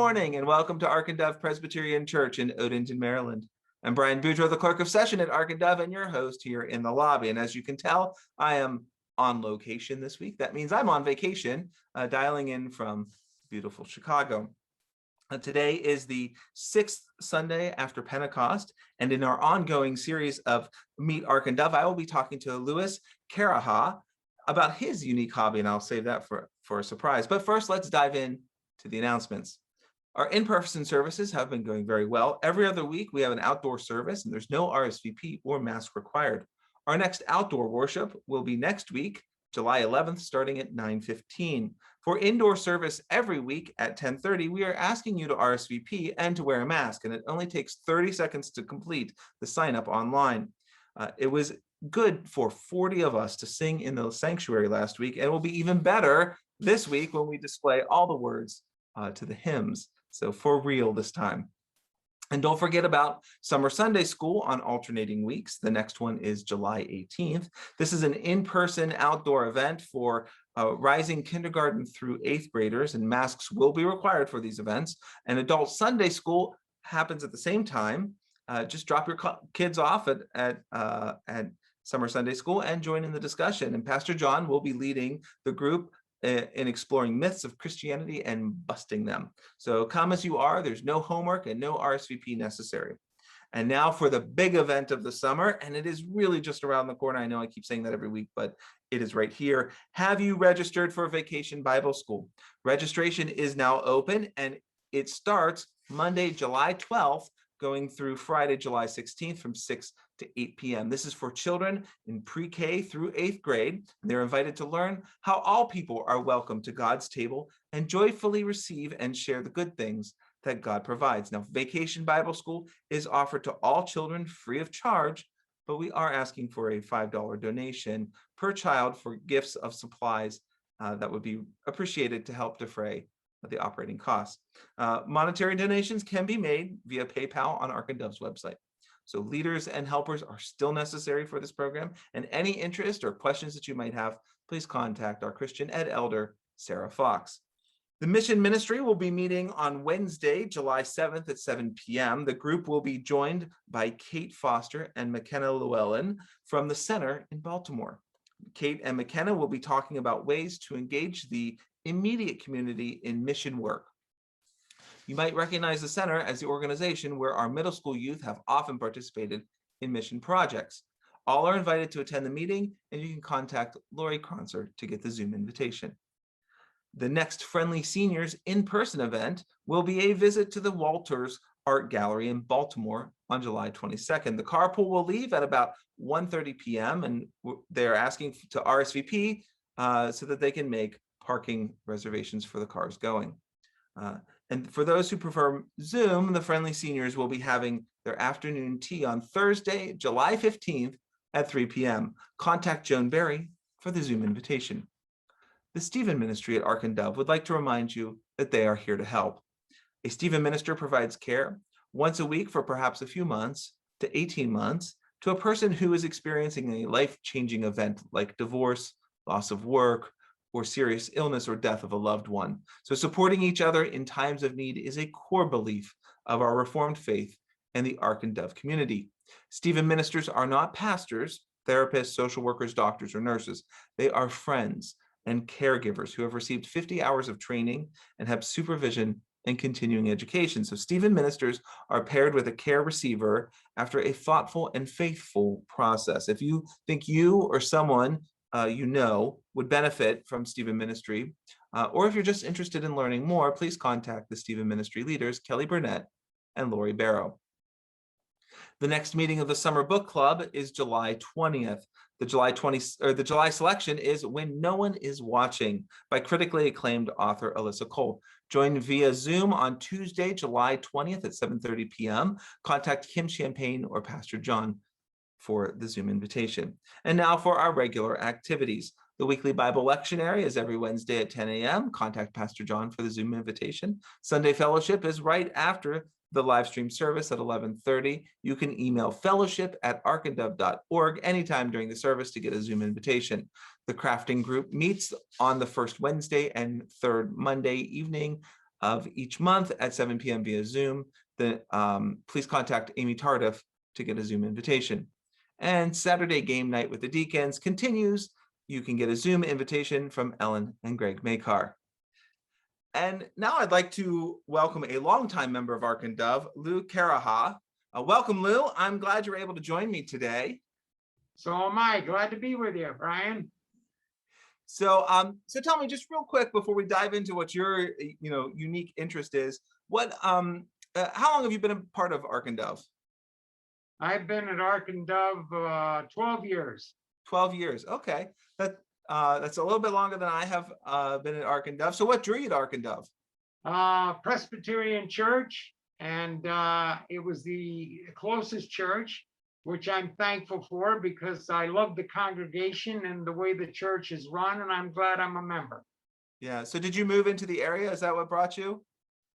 morning and welcome to Ark and Dove Presbyterian Church in Odenton, Maryland. I'm Brian Boudreaux, the clerk of session at Ark and Dove, and your host here in the lobby. And as you can tell, I am on location this week. That means I'm on vacation, dialing in from beautiful Chicago. Today is the 6th Sunday after Pentecost, and in our ongoing series of Meet Ark and Dove, I will be talking to Louis Caraha about his unique hobby, and I'll save that for a surprise. But first, let's dive in to the announcements. Our in-person services have been going very well. Every other week, we have an outdoor service, and there's no RSVP or mask required. Our next outdoor worship will be next week, July 11th, starting at 9:15. For indoor service every week at 10:30, we are asking you to RSVP and to wear a mask, and it only takes 30 seconds to complete the sign-up online. It was good for 40 of us to sing in the sanctuary last week, and it will be even better this week when we display all the words to the hymns. So for real this time. And don't forget about Summer Sunday School on alternating weeks. The next one is July 18th. This is an in-person outdoor event for rising kindergarten through 8th graders, and masks will be required for these events. And Adult Sunday School happens at the same time. Just drop your kids off at Summer Sunday School and join in the discussion. And Pastor John will be leading the group in exploring myths of Christianity and busting them. So come as you are. There's no homework and no RSVP necessary. And now for the big event of the summer, and it is really just around the corner. I know I keep saying that every week, but it is right here. Have you registered for Vacation Bible School? Registration is now open, and it starts Monday, July 12th, going through Friday, July 16th from 6 to 8 p.m. This is for children in pre-K through 8th grade. They're invited to learn how all people are welcome to God's table and joyfully receive and share the good things that God provides. Now, Vacation Bible School is offered to all children free of charge, but we are asking for a $5 donation per child for gifts of supplies that would be appreciated to help defray the operating costs. Monetary donations can be made via PayPal on Ark and Dove's website. So leaders and helpers are still necessary for this program, and any interest or questions that you might have, please contact our Christian Ed Elder, Sarah Fox. The Mission Ministry will be meeting on Wednesday, July 7th at 7 p.m. The group will be joined by Kate Foster and McKenna Llewellyn from the Center in Baltimore. Kate and McKenna will be talking about ways to engage the immediate community in mission work. You might recognize the Center as the organization where our middle school youth have often participated in mission projects. All are invited to attend the meeting, and you can contact Lori Kronzer to get the Zoom invitation. The next Friendly Seniors in-person event will be a visit to the Walters Art Gallery in Baltimore on July 22nd. The carpool will leave at about 1:30 p.m. and they're asking to RSVP so that they can make parking reservations for the cars going. And for those who prefer Zoom, the Friendly Seniors will be having their afternoon tea on Thursday, July 15th at 3 p.m. Contact Joan Berry for the Zoom invitation. The Stephen Ministry at Ark and Dove would like to remind you that they are here to help. A Stephen minister provides care once a week for perhaps a few months to 18 months to a person who is experiencing a life-changing event like divorce, loss of work, or serious illness or death of a loved one. So supporting each other in times of need is a core belief of our Reformed faith and the Ark and Dove community. Stephen ministers are not pastors, therapists, social workers, doctors, or nurses. They are friends and caregivers who have received 50 hours of training and have supervision and continuing education. So Stephen ministers are paired with a care receiver after a thoughtful and faithful process. If you think you or someone you know would benefit from Stephen Ministry, or if you're just interested in learning more, please contact the Stephen Ministry leaders, Kelly Burnett and Lori Barrow. The next meeting of the Summer Book Club is July 20th. The July selection is When No One Is Watching by critically acclaimed author Alyssa Cole. Join via Zoom on Tuesday, July 20th at 7:30 p.m. Contact Kim Champagne or Pastor John for the Zoom invitation. And now for our regular activities. The weekly Bible lectionary is every Wednesday at 10 a.m. Contact Pastor John for the Zoom invitation. Sunday fellowship is right after the live stream service at 11:30. You can email fellowship@arkanddove.org anytime during the service to get a Zoom invitation. The crafting group meets on the first Wednesday and third Monday evening of each month at 7 p.m. via Zoom. Please contact Amy Tardif to get a Zoom invitation. And Saturday game night with the Deacons continues. You can get a Zoom invitation from Ellen and Greg Makar. And now I'd like to welcome a longtime member of Ark and Dove, Lou Caraha. Welcome, Lou. I'm glad you're able to join me today. So am I. Glad to be with you, Brian. So tell me just real quick before we dive into what your unique interest is. How long have you been a part of Ark and Dove? I've been at Ark and Dove 12 years. 12 years. Okay. That's a little bit longer than I have been at Ark and Dove. So what drew you to Ark and Dove? Presbyterian Church, and it was the closest church, which I'm thankful for because I love the congregation and the way the church is run, and I'm glad I'm a member. Yeah. So did you move into the area? Is that what brought you?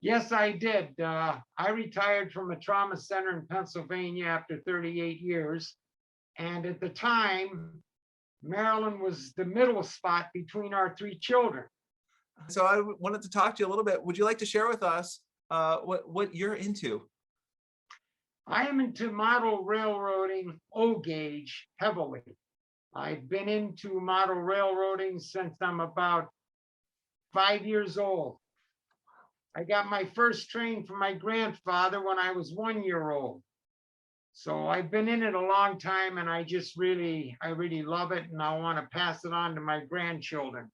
Yes, I did. I retired from a trauma center in Pennsylvania after 38 years. And at the time, Maryland was the middle spot between our three children. So I wanted to talk to you a little bit. Would you like to share with us what you're into? I am into model railroading, O-gauge, heavily. I've been into model railroading since I'm about 5 years old. I got my first train from my grandfather when I was 1 year old. So I've been in it a long time, and I really love it, and I want to pass it on to my grandchildren.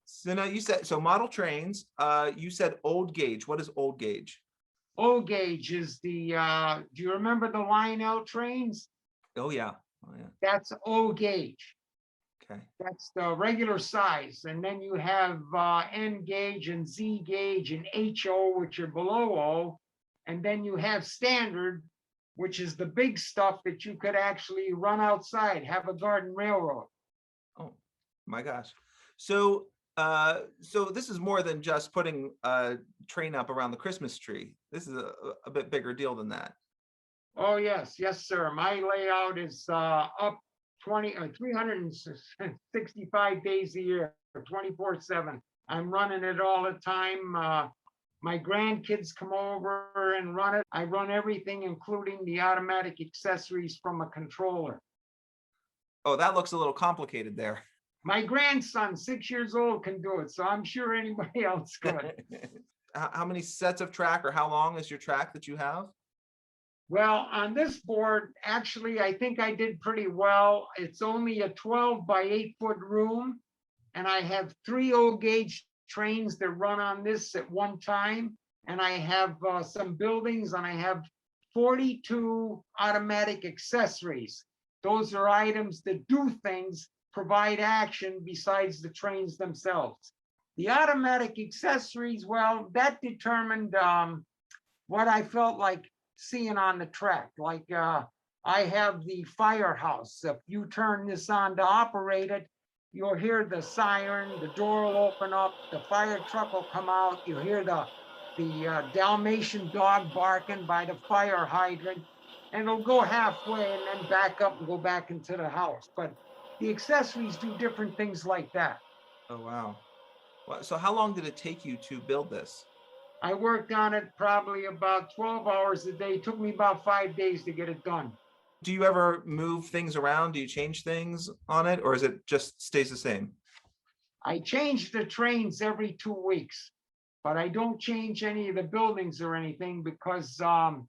So now you said, so model trains, you said old gauge. What is old gauge? O-gauge is the, do you remember the Lionel trains? Oh yeah. That's O-gauge. Okay. That's the regular size. And then you have N gauge and Z gauge and HO, which are below O. And then you have standard, which is the big stuff that you could actually run outside, have a garden railroad. Oh my gosh. So this is more than just putting a train up around the Christmas tree. This is a bit bigger deal than that. Oh, yes, sir. My layout is up 365 days a year, 24/7. I'm running it all the time. My grandkids come over and run it. I run everything, including the automatic accessories from a controller. Oh, that looks a little complicated there. My grandson, 6 years old, can do it, so I'm sure anybody else could. How many sets of track, or how long is your track that you have? Well, on this board, actually, I think I did pretty well. It's only a 12 by 8-foot room, and I have 3 O-gauge trains that run on this at one time. And I have some buildings, and I have 42 automatic accessories. Those are items that do things, provide action besides the trains themselves. The automatic accessories, well, that determined what I felt like seeing on the track. Like I have the firehouse. If you turn this on to operate it, you'll hear the siren, the door will open up, the fire truck will come out, you'll hear the Dalmatian dog barking by the fire hydrant, and it'll go halfway and then back up and go back into the house. But the accessories do different things like that. Oh, wow. Well, so how long did it take you to build this? I worked on it probably about 12 hours a day. It took me about 5 days to get it done. Do you ever move things around? Do you change things on it, or is it just stays the same? I change the trains every 2 weeks, but I don't change any of the buildings or anything because the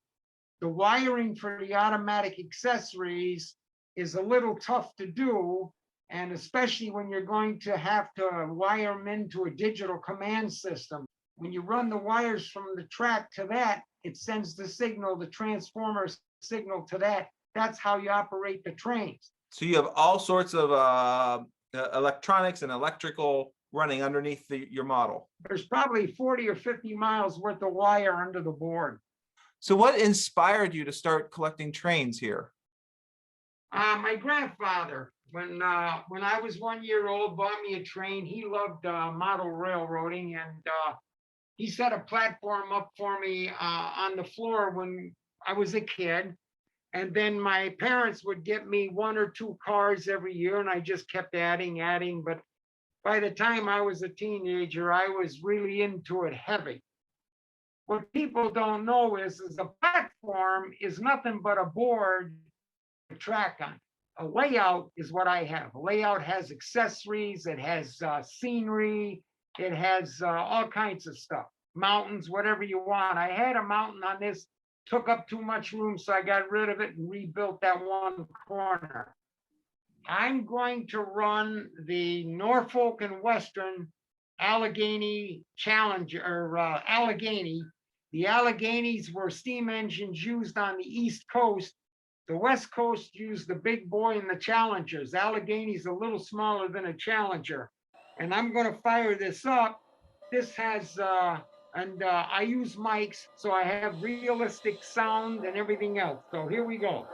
wiring for the automatic accessories is a little tough to do. And especially when you're going to have to wire them into a digital command system. When you run the wires from the track to that, it sends the signal, the transformer signal to that. That's how you operate the trains. So you have all sorts of electronics and electrical running underneath your model. There's probably 40 or 50 miles worth of wire under the board. So what inspired you to start collecting trains here? My grandfather, when I was 1 year old, bought me a train. He loved model railroading, and he set a platform up for me on the floor when I was a kid. And then my parents would get me 1 or 2 cars every year, and I just kept adding. But by the time I was a teenager, I was really into it heavy. What people don't know is a platform is nothing but a board to track on. A layout is what I have. A layout has accessories, it has scenery, it has all kinds of stuff, mountains, whatever you want. I had a mountain on this, took up too much room, so I got rid of it and rebuilt that one corner. I'm going to run the Norfolk and Western Allegheny Challenger, or Allegheny. The Alleghenies were steam engines used on the East Coast. The West Coast used the big boy and the Challengers. Allegheny's a little smaller than a Challenger. And I'm going to fire this up. This has, I use mics, so I have realistic sound and everything else. So here we go.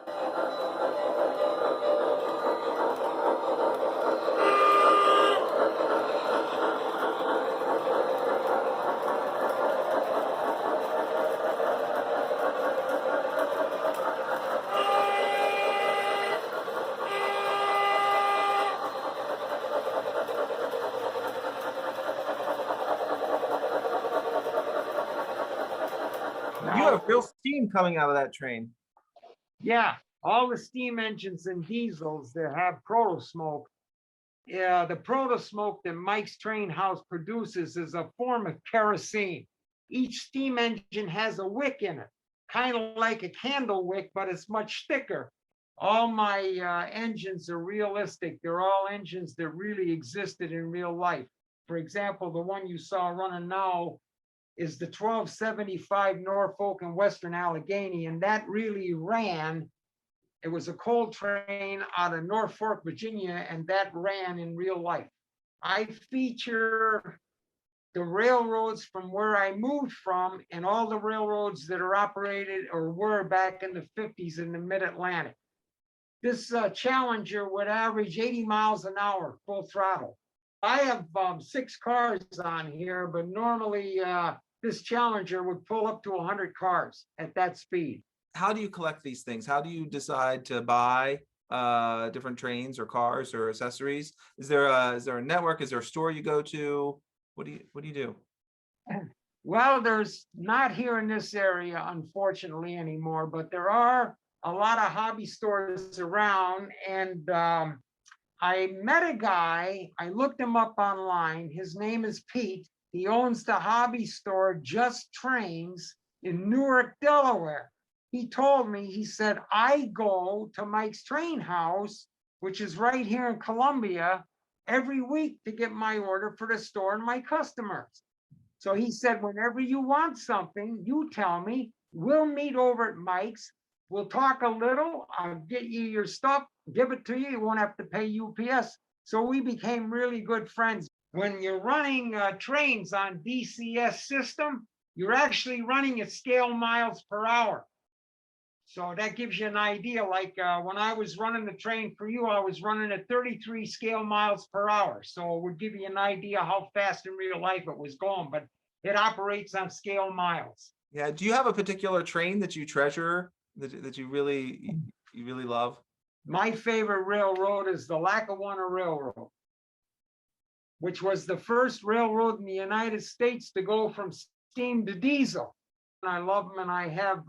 You have real steam coming out of that train. Yeah, all the steam engines and diesels that have proto smoke. Yeah, the proto smoke that Mike's Train House produces is a form of kerosene. Each steam engine has a wick in it, kind of like a candle wick, but it's much thicker. All my engines are realistic. They're all engines that really existed in real life. For example, the one you saw running now is the 1275 Norfolk and Western Allegheny, and that really ran. It was a coal train out of Norfolk, Virginia, and that ran in real life. I feature the railroads from where I moved from and all the railroads that are operated or were back in the 50s in the mid-Atlantic. This Challenger would average 80 miles an hour, full throttle. I have 6 cars on here, but normally this Challenger would pull up to 100 cars at that speed. How do you collect these things? How do you decide to buy different trains or cars or accessories? Is there a network? Is there a store you go to? What do you do? Well, there's not here in this area, unfortunately, anymore, but there are a lot of hobby stores around. And I met a guy, I looked him up online. His name is Pete. He owns the hobby store Just Trains in Newark, Delaware. He told me, he said, I go to Mike's Train House, which is right here in Columbia, every week to get my order for the store and my customers. So he said, whenever you want something, you tell me, we'll meet over at Mike's. We'll talk a little, I'll get you your stuff, give it to you, you won't have to pay UPS. So we became really good friends. When you're running trains on DCS system, you're actually running at scale miles per hour. So that gives you an idea, like when I was running the train for you, I was running at 33 scale miles per hour. So it would give you an idea how fast in real life it was going, but it operates on scale miles. Yeah. Do you have a particular train that you treasure, that you really love? My favorite railroad is the Lackawanna Railroad, which was the first railroad in the United States to go from steam to diesel. And I love them, and I have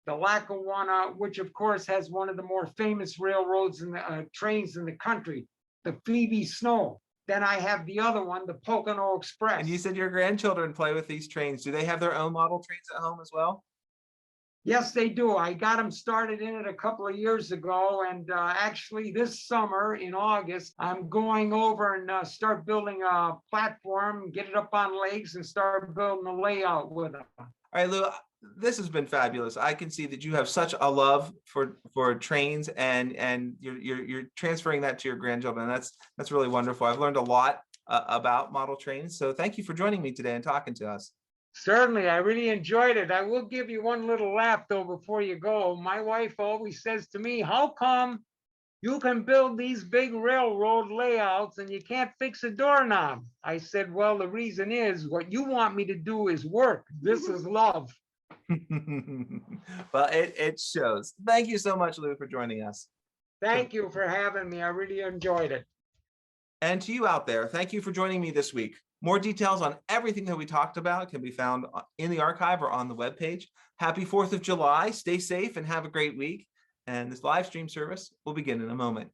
the Lackawanna, which of course has one of the more famous railroads and trains in the country, the Phoebe Snow. Then I have the other one, the Pocono Express. And you said your grandchildren play with these trains. Do they have their own model trains at home as well? Yes, they do. I got them started in it a couple of years ago. And actually this summer in August, I'm going over and start building a platform, get it up on legs and start building a layout with them. All right, Lou, this has been fabulous. I can see that you have such a love for trains, and you're transferring that to your grandchildren. That's really wonderful. I've learned a lot about model trains. So thank you for joining me today and talking to us. Certainly, I really enjoyed it. I will give you one little laugh though before you go. My wife always says to me, how come you can build these big railroad layouts and you can't fix a doorknob? I said, well, the reason is what you want me to do is work. This is love. Well, it shows. Thank you so much, Lou, for joining us. Thank you for having me. I really enjoyed it. And to you out there, thank you for joining me this week. More details on everything that we talked about can be found in the archive or on the webpage. Happy 4th of July. Stay safe and have a great week. And this live stream service will begin in a moment.